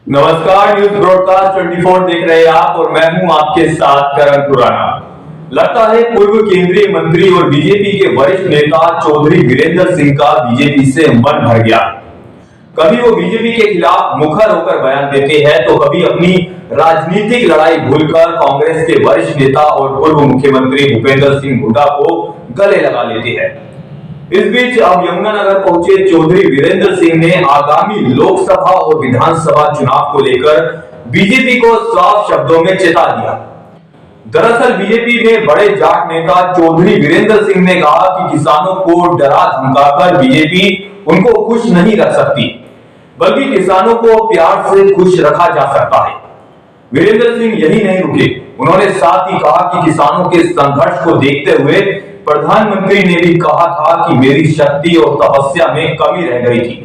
नमस्कार, news broadcast 24 देख रहे हैं आप और मैं हूं आपके साथ करण खुराना। लगता है पूर्व केंद्रीय मंत्री और बीजेपी के वरिष्ठ नेता चौधरी वीरेंद्र सिंह का बीजेपी से मन भर गया। कभी वो बीजेपी के खिलाफ मुखर होकर बयान देते हैं तो कभी अपनी राजनीतिक लड़ाई भूलकर कांग्रेस के वरिष्ठ नेता और पूर्व मुख्यमंत्री भूपेंद्र सिंह हुड्डा को गले लगा लेते हैं। इस बीच अब यमुनानगर पहुंचे चौधरी वीरेंद्र सिंह ने आगामी लोकसभा और विधानसभा चुनाव को लेकर बीजेपी को साफ शब्दों में चेता दिया। दरअसल बीजेपी में बड़े जाट नेता चौधरी वीरेंद्र सिंह ने कहा कि किसानों को डरा धमकाकर बीजेपी उनको खुश नहीं रख सकती, बल्कि किसानों को प्यार से खुश रखा जा सकता है। वीरेंद्र सिंह यही नहीं रुके, उन्होंने साथ ही कहा कि किसानों के संघर्ष को देखते हुए प्रधानमंत्री ने भी कहा था कि मेरी शक्ति और तपस्या में कमी रह गई थी,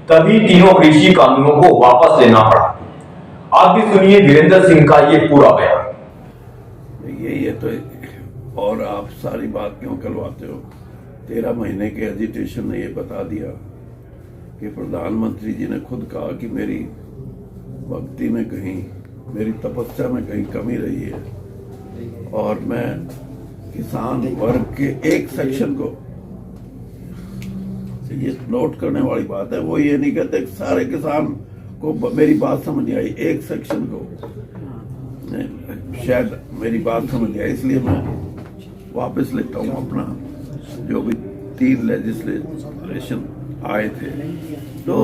तभी तीनों कृषि कानूनों को वापस लेना पड़ा। आप भी सुनिए वीरेंद्र सिंह का ये पूरा बयान। ये तो और आप सारी बात क्यों करवाते हो? 13 महीने के एजिटेशन ने ये बता दिया कि प्रधानमंत्री जी ने खुद कहा कि मेरी भक्ति में कहीं, मेरी तपस्या में कहीं कमी रही है, और मैं किसान वर्ग के एक सेक्शन को, ये नोट करने वाली बात है, वो ये नहीं कहते सारे किसान को मेरी बात समझ आई, एक सेक्शन को शायद मेरी बात समझ आई, इसलिए मैं वापस लेता हूँ अपना जो भी 3 लेजिस्लेशन आए थे। तो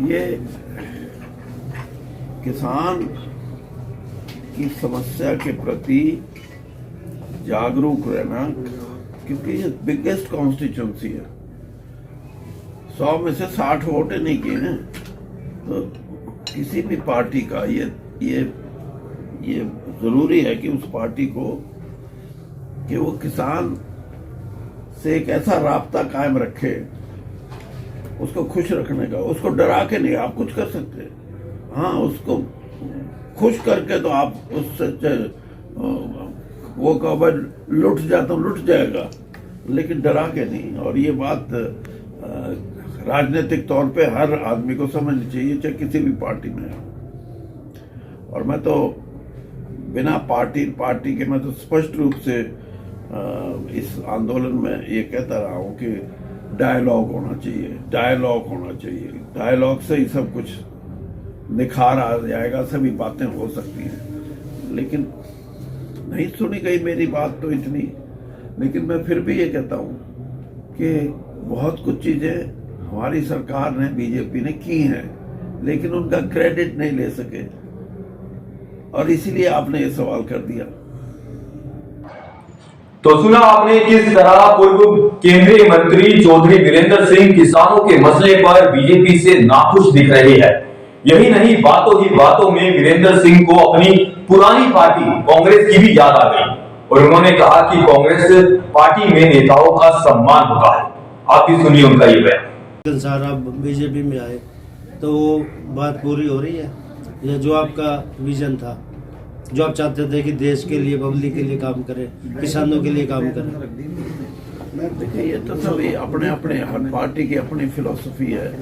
ये किसान की समस्या के प्रति जागरूक रहना, क्योंकि ये बिगेस्ट कॉन्स्टिट्यूंसी है, 100 में से 60 वोटें नहीं किए हैं, तो किसी भी पार्टी का ये जरूरी है कि उस पार्टी को कि वो किसान से एक ऐसा राब्ता कायम रखे, उसको खुश रखने का, उसको डरा के नहीं। आप कुछ कर सकते हैं, हाँ, उसको खुश करके तो आप उससे वो कब लुट जाता लुट जाएगा, लेकिन डरा के नहीं। और ये बात राजनीतिक तौर पे हर आदमी को समझनी चाहिए, चाहे किसी भी पार्टी में है। और मैं तो बिना पार्टी के मैं तो स्पष्ट रूप से इस आंदोलन में ये कहता रहा हूँ कि डायलॉग होना चाहिए, डायलॉग होना चाहिए। डायलॉग से ही सब कुछ निखार आ जाएगा, सभी बातें हो सकती हैं। लेकिन नहीं सुनी गई मेरी बात तो इतनी। लेकिन मैं फिर भी ये कहता हूँ कि बहुत कुछ चीजें हमारी सरकार ने, बीजेपी ने की हैं, लेकिन उनका क्रेडिट नहीं ले सके, और इसीलिए आपने ये सवाल कर दिया। तो सुना आपने किस तरह पूर्व केंद्रीय मंत्री चौधरी वीरेंद्र सिंह किसानों के मसले पर बीजेपी से नाखुश दिख रहे हैं। यही नहीं, बातों ही बातों में वीरेंद्र सिंह को अपनी पुरानी पार्टी कांग्रेस की भी याद आ गई, और उन्होंने कहा कि कांग्रेस पार्टी में नेताओं का सम्मान होता है। आप भी सुनिए उनका ये बयान। सर, आप बीजेपी में आए तो बात पूरी हो रही है, या जो आपका विजन था, जो आप चाहते थे कि देश के लिए, पब्लिक के लिए काम करें, किसानों के लिए काम करें? देखिए, ये तो सभी अपने अपने, हर पार्टी की अपनी फिलॉसफी है,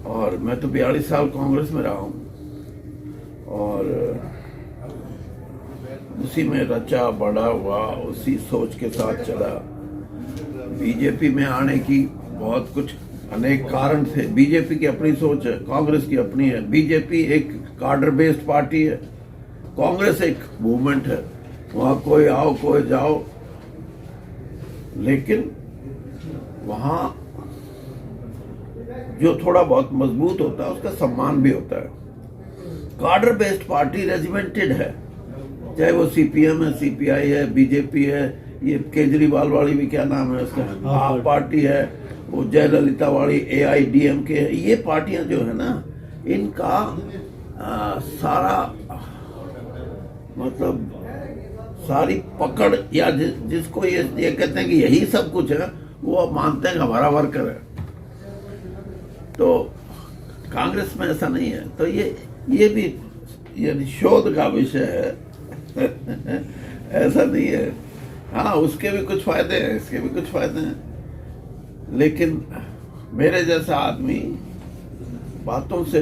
और मैं तो 42 साल कांग्रेस में रहा हूँ, और उसी में रचा बड़ा हुआ, उसी सोच के साथ चला। बीजेपी में आने की बहुत कुछ अनेक कारण थे। बीजेपी की अपनी सोच है, कांग्रेस की अपनी है। बीजेपी एक कार्डर बेस्ड पार्टी है, कांग्रेस एक मूवमेंट है, वहां कोई आओ कोई जाओ, लेकिन वहां जो थोड़ा बहुत मजबूत होता है उसका सम्मान भी होता है। कार्डर बेस्ड पार्टी रेजिमेंटेड है, चाहे वो सीपीएम है, सीपीआई है, बीजेपी है, ये केजरीवाल वाली भी क्या नाम है उसका, आप पार्टी है, वो जयललिता वाली एआईडीएमके है। ये पार्टियां जो है ना, इनका सारा मतलब सारी पकड़, या जिसको ये कहते हैं कि यही सब कुछ है, वो अब मानते हैं हमारा वर्कर है। तो कांग्रेस में ऐसा नहीं है। तो ये भी ये शोध का विषय है ऐसा नहीं है। हाँ, उसके भी कुछ फायदे हैं, इसके भी कुछ फायदे हैं, लेकिन मेरे जैसा आदमी बातों से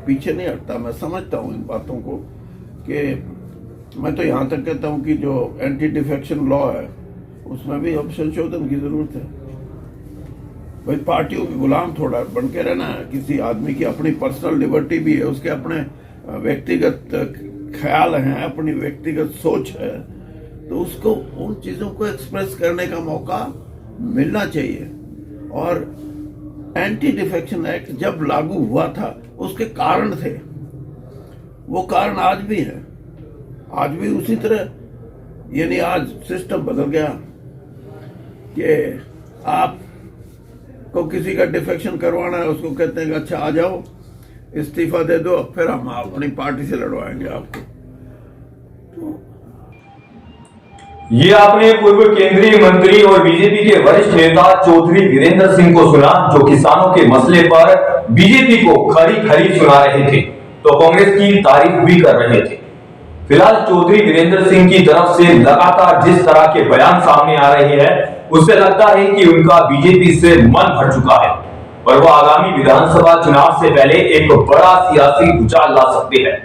पीछे नहीं हटता। मैं समझता हूँ इन बातों को कि मैं तो यहाँ तक कहता हूँ कि जो एंटी डिफेक्शन लॉ है उसमें भी अब संशोधन की जरूरत है। भाई पार्टियों के गुलाम थोड़ा बन के रहना है। किसी आदमी की अपनी पर्सनल लिबर्टी भी है, उसके अपने व्यक्तिगत ख्याल हैं, अपनी व्यक्तिगत सोच है, तो उसको उन चीजों को एक्सप्रेस करने का मौका मिलना चाहिए। और एंटी डिफेक्शन एक्ट जब लागू हुआ था उसके कारण थे, वो कारण आज भी है, आज भी उसी तरह। यानी आज सिस्टम बदल गया कि आप को किसी का डिफेक्शन करवाना है, उसको कहते हैं कि अच्छा आ जाओ, इस्तीफा दे दो, फिर हम अपनी पार्टी से लड़वाएंगे आपको। ये आपने पूर्व केंद्रीय मंत्री और बीजेपी के वरिष्ठ नेता चौधरी वीरेंद्र सिंह को सुना, जो किसानों के मसले पर बीजेपी को खरी खरी सुना रहे थे तो कांग्रेस की तारीफ भी कर रहे थे। फिलहाल चौधरी वीरेंद्र सिंह की तरफ से लगातार जिस तरह के बयान सामने आ रहे हैं, उससे लगता है कि उनका बीजेपी से मन भर चुका है और वह आगामी विधानसभा चुनाव से पहले एक बड़ा सियासी भूचाल ला सकते हैं।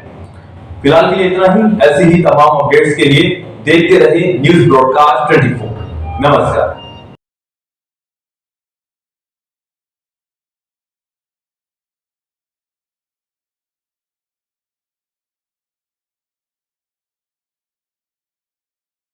फिलहाल के लिए इतना ही। ऐसी ही तमाम अपडेट्स के लिए देखते रहिए न्यूज़ ब्रॉडकास्ट 24। नमस्कार।